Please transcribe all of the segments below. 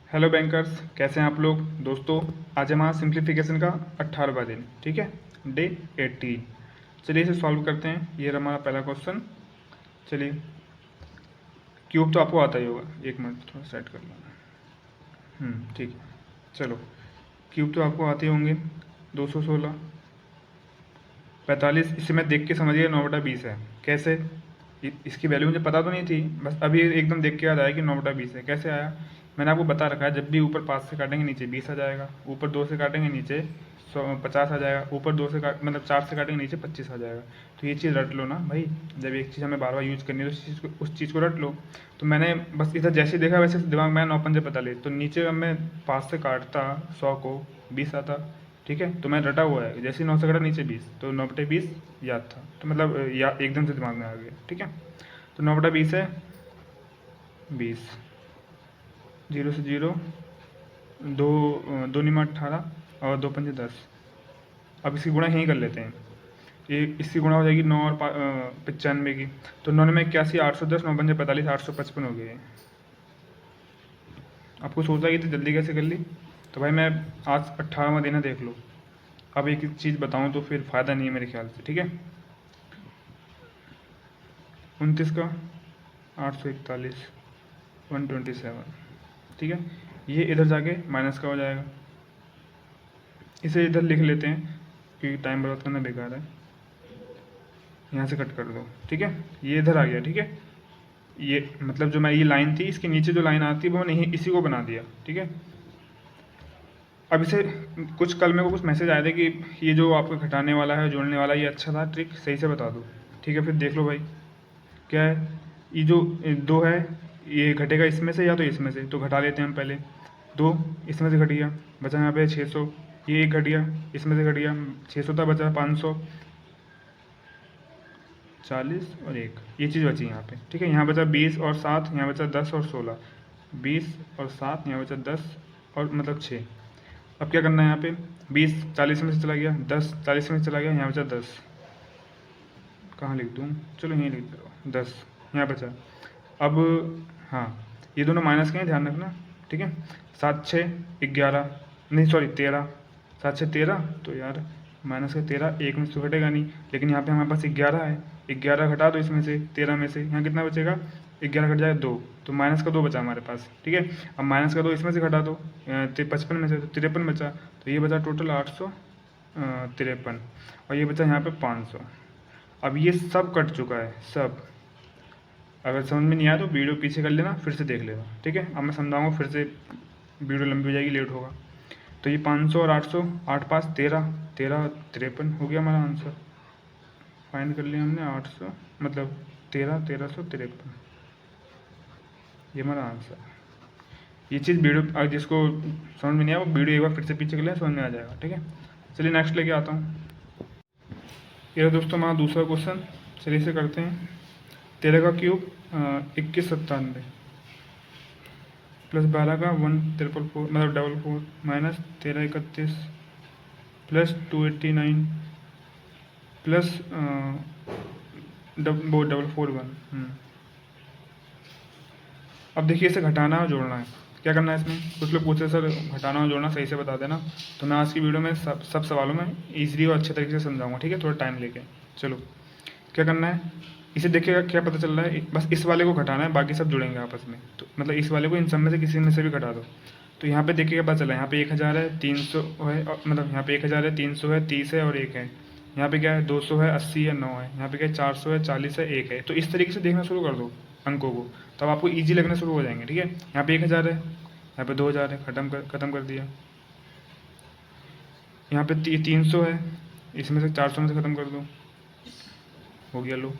Hello bankers, कैसे हैं आप लोग। दोस्तों, आज हमारा सिंप्लीफिकेशन का 18वां दिन, ठीक है, डे 18। चलिए इसे सॉल्व करते हैं। ये रहा हमारा पहला क्वेश्चन। चलिए, क्यूब तो आपको आता ही होगा। एक मिनट, थोड़ा सेट कर लूँ। ठीक है, चलो। क्यूब तो आपको आते ही होंगे। 216, 45। इसे मैं देख के समझिए 9/20 है। कैसे? इसकी वैल्यू मुझे पता तो नहीं थी, बस अभी एकदम देख के याद आया कि 9/20 है। कैसे आया? मैंने आपको बता रखा है, जब भी ऊपर 5 से काटेंगे नीचे 20 आ जाएगा, ऊपर 2 से काटेंगे नीचे 50 आ जाएगा, ऊपर 2 से काट मतलब 4 से काटेंगे नीचे 25 आ जाएगा। तो ये चीज़ रट लो ना भाई। जब एक चीज़ हमें बार बार यूज करनी है तो उस चीज़ को रट लो। तो मैंने बस इधर जैसे ही देखा वैसे दिमाग में 9 पंजे पता ले, तो नीचे अब मैं 5 से काटता 100 को 20 आता। ठीक है, तो मैं रटा हुआ है, जैसे ही 9 से कटा नीचे 20, तो 9/20 याद था। तो मतलब या एकदम से दिमाग में आ गया। ठीक है, तो 9/20 है 20। 0 से 0, दो, दो निमा 18 और 2 पंजे 10। अब इसकी गुणा यहीं कर लेते हैं। ये इसकी गुणा हो जाएगी 9 और 95 की। तो 9 में 81, 810, 9 पंजे 45, 855 हो गए। आपको सोचा कि तो जल्दी कैसे कर ली। तो भाई मैं आज 18वां दिन है, देख लो। अब एक चीज़ बताऊं तो फिर फ़ायदा नहीं है मेरे ख्याल से। ठीक है, 29 का 841, 127। ठीक है, ये इधर जाके माइनस का हो जाएगा। इसे इधर लिख लेते हैं क्योंकि टाइम बर्बाद करना बेकार है। यहाँ से कट कर दो। ठीक है, ये इधर आ गया। ठीक है, ये मतलब जो मैं ये लाइन थी, इसके नीचे जो लाइन आती है वो मैंने इसी को बना दिया। ठीक है, अब इसे कुछ कल मेरे को कुछ मैसेज आए थे कि ये जो आपका घटाने वाला है, जोड़ने वाला, ये अच्छा था, ट्रिक सही से बता दो। ठीक है, फिर देख लो भाई क्या है। ये जो दो है, ये घटेगा इसमें से या तो इसमें से, तो घटा लेते हैं हम पहले। दो इसमें से घट गया, बचा यहाँ पे 600। ये एक घट गया, इसमें से घट गया 600 था, बचा 540 और एक, ये चीज़ बची यहाँ पे। ठीक है, यहाँ बचा 20 और 7, यहाँ बचा 10 और 16, 20 और 7, यहाँ बचा 10 और मतलब 6। अब क्या करना है यहाँ पे, 20 40 में से चला गया, 10 40 में से चला गया, यहाँ बचा 10। कहाँ लिख दूँ, चलो यहीं लिख दो 10, यहाँ बचा। अब हाँ, ये दोनों माइनस के हैं, ध्यान रखना। ठीक है, 7 6 11, नहीं सॉरी 13, 7 6 13, तो यार माइनस का 13 एक में से तो घटेगा नहीं, लेकिन यहाँ पे हमारे पास 11 है। 11 घटा दो इसमें से, 13 में से, यहाँ कितना बचेगा, 11 घट जाएगा 2, तो माइनस का 2 बचा हमारे पास। ठीक है, अब माइनस का 2 इसमें से घटा दो 55 में से, तो 53 बचा। तो ये बचा टोटल 853, और ये बचा यहाँ पे 500। अब ये सब कट चुका है सब। अगर समझ में नहीं आया तो वीडियो पीछे कर लेना, फिर से देख लेना। ठीक है, अब मैं समझाऊंगा फिर से, वीडियो लंबी हो जाएगी, लेट होगा। तो ये 500 और 800, 8 5 13, 13 53 हो गया हमारा आंसर। फाइंड कर लिया हमने 800 मतलब 1353। ये हमारा आंसर। ये चीज़ वीडियो अगर जिसको समझ में नहीं आया वो वीडियो एक बार फिर से पीछे कर लें, समझ में आ जाएगा। ठीक है, चलिए नेक्स्ट लेके आता हूँ। ये दोस्तों हमारा दूसरा क्वेश्चन। चलिए इसे करते हैं। 13 का क्यूब 2197 प्लस 12 का 1 4 4 मतलब 4 माइनस 13 31 प्लस 289 प्लस वो 441। अब देखिए इसे घटाना और जोड़ना है। क्या करना है इसमें, कुछ लोग पूछते सर घटाना और जोड़ना सही से बता देना। तो मैं आज की वीडियो में सब सवालों में ईजिली और अच्छे तरीके से समझाऊंगा। ठीक है, थोड़ा टाइम लेके। चलो क्या करना है, इसे देखिएगा क्या पता चल रहा है, बस इस वाले को घटाना है, बाकी सब जुड़ेंगे आपस में। तो मतलब इस वाले को इन सब में से किसी में से भी घटा दो। तो यहाँ पे देखिएगा पता चला, यहाँ पे 1000 है, 300 है, मतलब यहाँ पे 1000 है, 300 है, 30 है और 1 है। यहाँ पे क्या है, 200 है, 80 है, 9 है। यहाँ पे क्या है, 400 है, 40 है, 1 है। तो इस तरीके से देखना शुरू कर दो अंकों को, तब आपको ईजी लगना शुरू हो जाएंगे। ठीक है, यहाँ पे 1000 है, यहाँ पे 2000 है, खत्म कर दिया। यहाँ पे 300 है, इसमें से 400 में से ख़त्म कर दो, हो गया लो।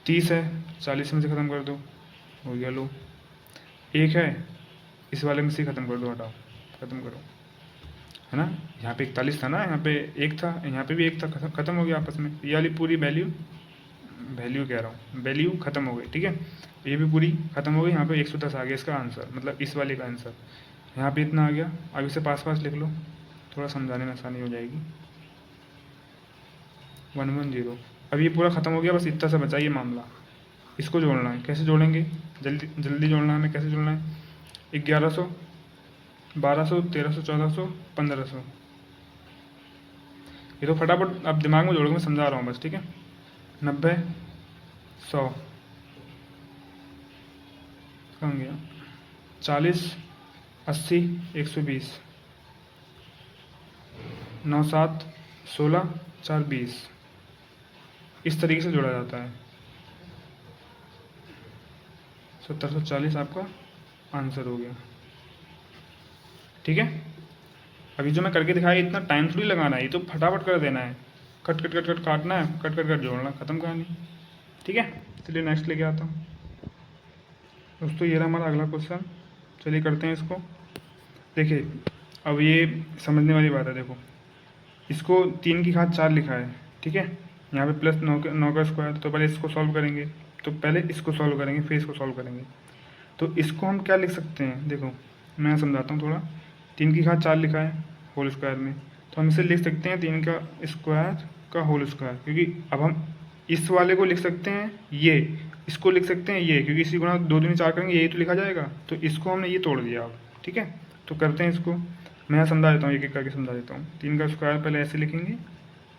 30 है, 40 में से ख़त्म कर दो, हो गया लो। 1 है, इस वाले में से ख़त्म कर दो, हटाओ, ख़त्म करो, है ना। यहाँ पे 41 था ना, यहाँ पे 1 था, यहाँ पे भी 1 था, ख़त्म हो गया आपस में। ये वाली पूरी वैल्यू कह रहा हूँ, वैल्यू ख़त्म हो गई। ठीक है, ये भी पूरी ख़त्म हो गई। यहाँ पे 110 आ गया इसका आंसर, मतलब इस वाले का आंसर। यहाँ पे इतना आ गया। अब इसे पास लिख लो, थोड़ा समझाने में आसानी हो जाएगी। 110। अब ये पूरा ख़त्म हो गया, बस इतना सा बचा ये मामला। इसको जोड़ना है, कैसे जोड़ेंगे, जल्दी जल्दी जोड़ना है हमें। कैसे जोड़ना है, 1100, 1200, 1300, 1400, 1500। ये तो फटाफट अब दिमाग में जोड़ के मैं समझा रहा हूँ बस, ठीक है। 90, 100 कम गया, 40, 80, 120, 9, 7, 16, 4, 20। इस तरीके से जोड़ा जाता है। 1740 आपका आंसर हो गया, ठीक है। अभी जो मैं करके दिखाया इतना टाइम थोड़ी लगाना है, ये तो फटाफट कर देना है, कट कट कट कट काटना है, कट कट कट जोड़ना, खत्म कहानी, ठीक है। चलिए नेक्स्ट लेके आता हूँ दोस्तों, ये रहा हमारा अगला क्वेश्चन। चलिए करते हैं इसको। देखिए अब ये समझने वाली बात है, देखो इसको 3 की घात 4 लिखा है, ठीक है। यहाँ पे प्लस 9 का स्क्वायर, तो पहले इसको सॉल्व करेंगे, तो पहले इसको सॉल्व करेंगे फिर इसको सॉल्व करेंगे। तो इसको हम क्या लिख सकते हैं, देखो मैं समझाता हूँ थोड़ा। 3 की घात 4 लिखा है होल स्क्वायर में, तो हम इसे लिख सकते हैं 3 का स्क्वायर का होल स्क्वायर, क्योंकि अब हम इस वाले को लिख सकते हैं ये, इसको लिख सकते हैं ये, क्योंकि इसी गुणा 2 दूनी 4 करेंगे यही तो लिखा जाएगा। तो इसको हमने ये तोड़ दिया अब, ठीक है। तो करते हैं इसको, मैं समझा देता हूँ, एक एक करके समझा देता हूँ। 3 का स्क्वायर पहले ऐसे लिखेंगे,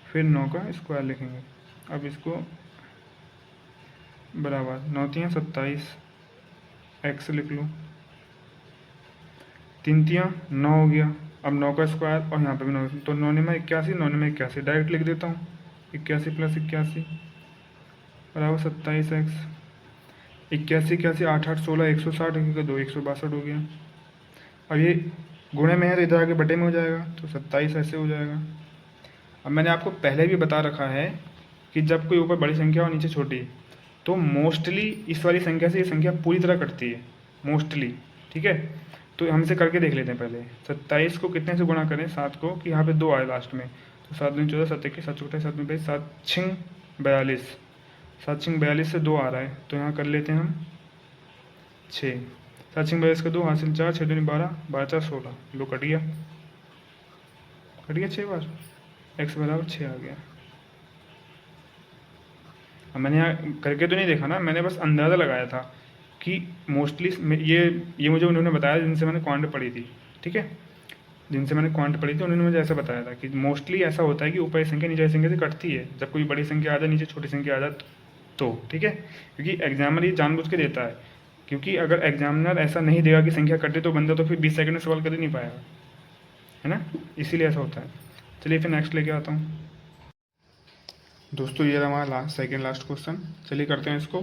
फिर 9 का स्क्वायर लिखेंगे। अब इसको बराबर 9 3 27 एक्स लिख लो, 3 3 9 हो गया। अब 9 का स्क्वायर और यहाँ पे भी 9, तो 9 में 81, 9 में 81 डायरेक्ट लिख देता हूँ। 81 प्लस 81 बराबर 27 एक्स। 81 81 8 8 16 160 एक 2 162 हो गया। अब ये गुणे में है तो इधर आके बटे में हो जाएगा, तो 27 ऐसे हो जाएगा। अब मैंने आपको पहले भी बता रखा है कि जब कोई ऊपर बड़ी संख्या और नीचे छोटी, तो मोस्टली इस वाली संख्या से ये संख्या पूरी तरह कटती है, मोस्टली, ठीक है। तो हम इसे करके देख लेते हैं पहले। 27 को कितने से गुणा करें, 7 को, कि यहाँ पे 2 आए लास्ट में, तो 7 दूनी 14, 7 21, 7 चौके 28, 7 में 22, 7 छिंग 42, 7 छिंग 42 से 2 आ रहा है, तो यहाँ कर लेते हैं हम 6, 7 छिंग 42 का 2 हासिल 4, 6 दूनी 12, 12 4 16, लो कट गया, कट गया 6 बार, एक्स बराबर 6 आ गया। अब मैंने यहाँ करके तो नहीं देखा ना, मैंने बस अंदाज़ा लगाया था कि मोस्टली ये मुझे उन्होंने बताया जिनसे मैंने क्वांट पढ़ी थी, ठीक है। जिनसे मैंने क्वांट पढ़ी थी उन्होंने मुझे ऐसा बताया था कि मोस्टली ऐसा होता है कि ऊपर संख्या नीचे संख्या से कटती है, जब कोई बड़ी संख्या आ जाए नीचे छोटी संख्या आ जाए तो, ठीक है। क्योंकि एग्जामिनर ये जानबूझ के देता है, क्योंकि अगर एग्जामिनर ऐसा नहीं देगा कि संख्या कटे तो बंदा तो फिर 20 सेकंड में सवाल कर ही नहीं पाएगा, है ना, इसीलिए ऐसा होता है। चलिए फिर नेक्स्ट लेके आता हूँ दोस्तों, ये रहा हमारा सेकेंड लास्ट क्वेश्चन। चलिए करते हैं इसको।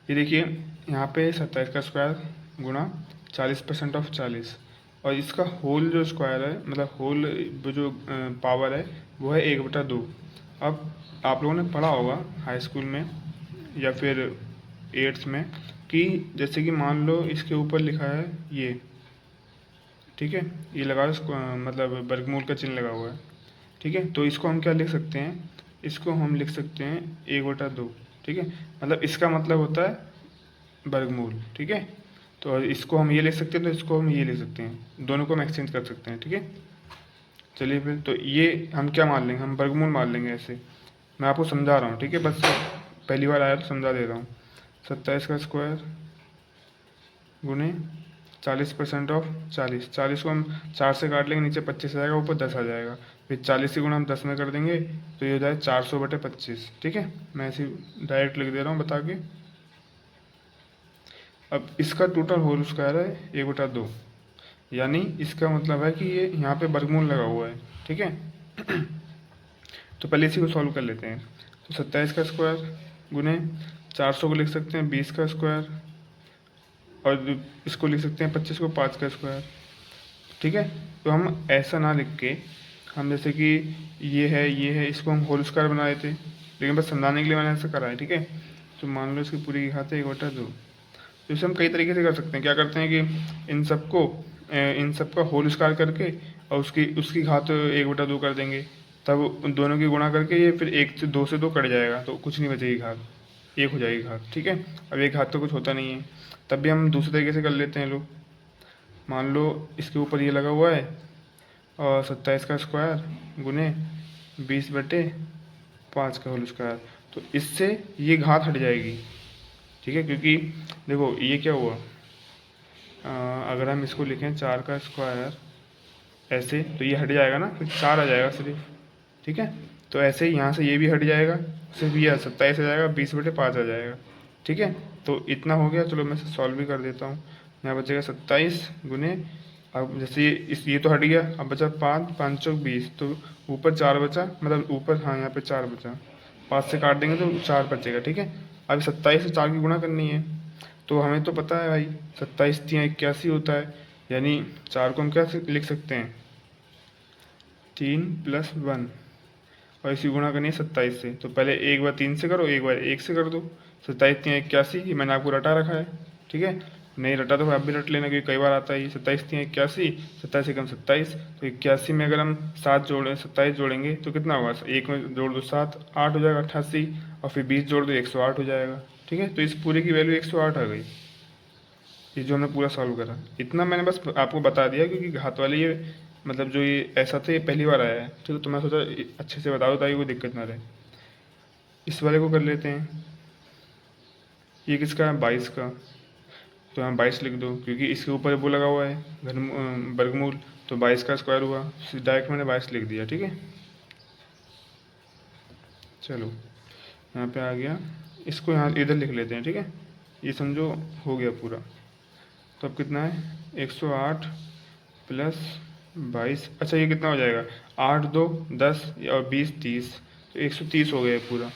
ये देखिए यहाँ पे 27 का स्क्वायर गुणा 40% ऑफ 40, और इसका होल जो स्क्वायर है, मतलब होल जो पावर है वो है 1/2। अब आप लोगों ने पढ़ा होगा हाई स्कूल में या फिर 8th में कि जैसे कि मान लो इसके ऊपर लिखा है ये, ठीक है, ये लगा मतलब वर्गमूल का चिन्ह लगा हुआ है, ठीक है। तो इसको हम क्या लिख सकते हैं, इसको हम लिख सकते हैं 1/2, ठीक है। मतलब इसका मतलब होता है वर्गमूल, ठीक है। तो इसको हम ये लिख सकते हैं, तो इसको हम ये लिख सकते हैं, दोनों को हम एक्सचेंज कर सकते हैं, ठीक है। चलिए फिर, तो ये हम क्या मान लेंगे, हम वर्गमूल मान लेंगे ऐसे। मैं आपको समझा रहा हूँ, ठीक है, बस पहली बार आया तो समझा दे रहा हूँ। 27 का स्क्वायर गुने 40% ऑफ 40, 40 को हम 4 से काट लेंगे, नीचे 25 आ जाएगा, ऊपर 10 आ जाएगा, फिर 40 की गुणा हम 10 में कर देंगे, तो ये हो जाए 400/25, ठीक है। मैं ऐसे डायरेक्ट लिख दे रहा हूँ बता के। अब इसका टोटल होल स्क्वायर है 1/2, यानी इसका मतलब है कि ये यहाँ पे वर्गमूल लगा हुआ है, ठीक है। तो पहले इसी को सॉल्व कर लेते हैं। तो 27 का स्क्वायर गुने 400 को लिख सकते हैं 20 का स्क्वायर, और इसको लिख सकते हैं 25 को 5 का स्क्वायर, ठीक है। तो हम ऐसा ना लिख के, हम जैसे कि ये है इसको हम होल स्क्वायर बना देते, लेकिन बस समझाने के लिए मैंने ऐसा करा है, ठीक है। तो मान लो इसकी पूरी की घात है 1/2। तो इसे हम कई तरीके से कर सकते हैं। क्या करते हैं कि इन सबका होल स्क्वायर करके और उसकी घात 1/2 कर देंगे, तब उन दोनों की गुणा करके ये फिर 2 से 2 कट जाएगा, तो कुछ नहीं बचेगी घात, 1 हो जाएगी घात, ठीक है। अब एक घात तो कुछ होता नहीं है, तब भी हम दूसरे तरीके से कर लेते हैं लोग। मान लो इसके ऊपर ये लगा हुआ है और 27 का स्क्वायर गुने 20/5 का होल स्क्वायर, तो इससे ये घात हट जाएगी, ठीक है। क्योंकि देखो ये क्या हुआ, अगर हम इसको लिखें 4 का स्क्वायर ऐसे, तो ये हट जाएगा ना, फिर 4 आ जाएगा सिर्फ, ठीक है। तो ऐसे ही यहाँ से ये भी हट जाएगा, सिर्फ ये 27 आ जाएगा, 20/5 आ जाएगा, ठीक है। तो इतना हो गया। चलो मैं इसे सॉल्व भी कर देता हूँ। यहाँ बचेगा 27 गुने, अब जैसे ये तो हट गया, अब बचा 5, 5 चौक 20, तो ऊपर 4 बचा, मतलब ऊपर, हाँ यहाँ पे 4 बचा, 5 से काट देंगे तो 4 बचेगा, ठीक है। अब 27 से 4 की गुणा करनी है, तो हमें तो पता है भाई 27 3 81 होता है, यानी 4 को हम क्या लिख सकते हैं, 3 + 1, और इसी गुणा करनी है 27 से। तो पहले एक बार 3 से करो, एक बार 1 से कर दो। 27 3 81, ये मैंने आपको रटा रखा है, ठीक है। नहीं रटा तो आप भी रट लेना, क्योंकि कई बार आता है। 27 3 81, 27 से कम 27, तो 81 में अगर हम 7 जोड़ें, 27 जोड़ेंगे तो कितना होगा, एक में जोड़ दो 7, 8 हो जाएगा 88, और फिर 20 जोड़ दो 108 हो जाएगा, ठीक है। तो इस पूरे की वैल्यू 108 आ गई, ये जो हमने पूरा सॉल्व करा। इतना मैंने बस आपको बता दिया, क्योंकि घात वाले ये मतलब जो ये ऐसा था, ये पहली बार आया है, ठीक है। तो मैं सोचा अच्छे से बता दो ताकि कोई दिक्कत ना रहे। इस वाले को कर लेते हैं। ये किसका है, 22 का, तो यहाँ 22 लिख दो, क्योंकि इसके ऊपर वो लगा हुआ है वर्गमूल, तो 22 का स्क्वायर हुआ, डायरेक्ट मैंने 22 लिख दिया, ठीक है। चलो यहाँ पे आ गया, इसको यहाँ इधर लिख लेते हैं, ठीक है। ये समझो हो गया पूरा। तो अब कितना है, 108 + 22, अच्छा ये कितना हो जाएगा, 8 2 10 और 20 30, तो 130 हो गया पूरा।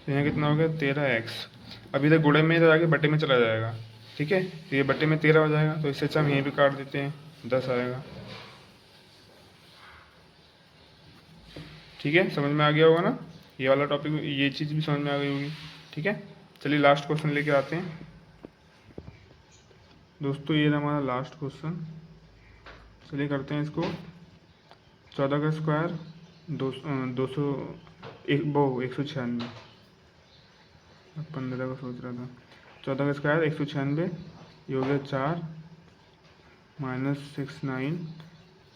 तो यहाँ कितना हो गया, 13x। अब इधर गुणे में इधर आके बटे में चला जाएगा, ठीक है। तो ये बटे में 13 हो जाएगा, तो इससे अच्छा हम यहीं भी काट देते हैं, 10 आएगा, ठीक है। समझ में आ गया होगा ना, ये वाला टॉपिक, ये चीज़ भी समझ में आ गई होगी, ठीक है। चलिए लास्ट क्वेश्चन लेके आते हैं दोस्तों, ये रहा हमारा लास्ट क्वेश्चन। चलिए करते हैं इसको। 14 का स्क्वायर 196, 15 का सोच रहा था। 14 का स्क्वायर 196, ये हो गया 4 -69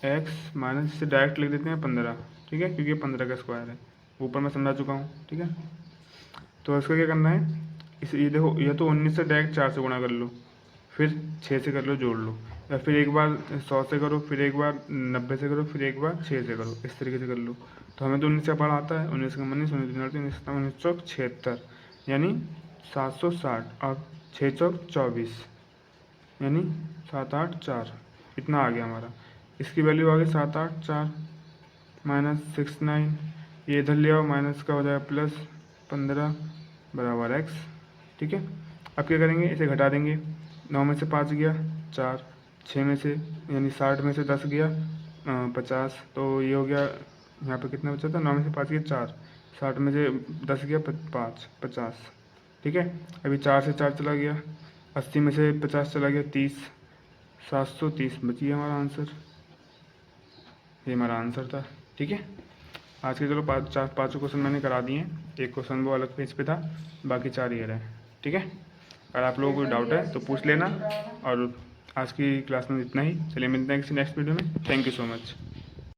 x माइनस, इसे डायरेक्ट लिख देते हैं 15, ठीक है, क्योंकि 15 का स्क्वायर है, ऊपर मैं समझा चुका हूँ, ठीक है। तो इसका क्या करना है, इसे ये देखो, ये तो 19 से डायरेक्ट 4 से गुणा कर लो, फिर 6 से कर लो, जोड़ लो, या फिर एक बार 100 से करो, फिर एक बार 90 से करो, फिर एक बार 6 से करो, इस तरीके से कर लो। तो हमें तो 19 का पढ़ा आता है, 19 का 19, 1976, यानी 760, और 6 चौक 24, यानी 784, इतना आ गया हमारा। इसकी वैल्यू आ गई 784 -69, ये इधर ले आओ, माइनस का हो जाएगा +15 बराबर x, ठीक है। अब क्या करेंगे, इसे घटा देंगे, 9 में से 5 गया 4, 6 में से यानी 60 में से 10 गया 50, तो ये हो गया, यहाँ पे कितना बचा था, 9 में से 5 गया 4, 60 में से 10 गया 5 50, ठीक है। अभी 4 से 4 चला गया, 80 में से 50 चला गया 30, 730 बची हमारा आंसर, ये हमारा आंसर था, ठीक है। आज के चलो पाँचों क्वेश्चन मैंने करा दिए हैं, एक क्वेश्चन वो अलग पेज पे था, बाकी 4 ये रहे, ठीक है। अगर आप लोगों को कोई डाउट है तो पूछ लेना, और आज की क्लास में इतना ही। चलिए मिलते हैं किसी नेक्स्ट वीडियो में। Thank you so much.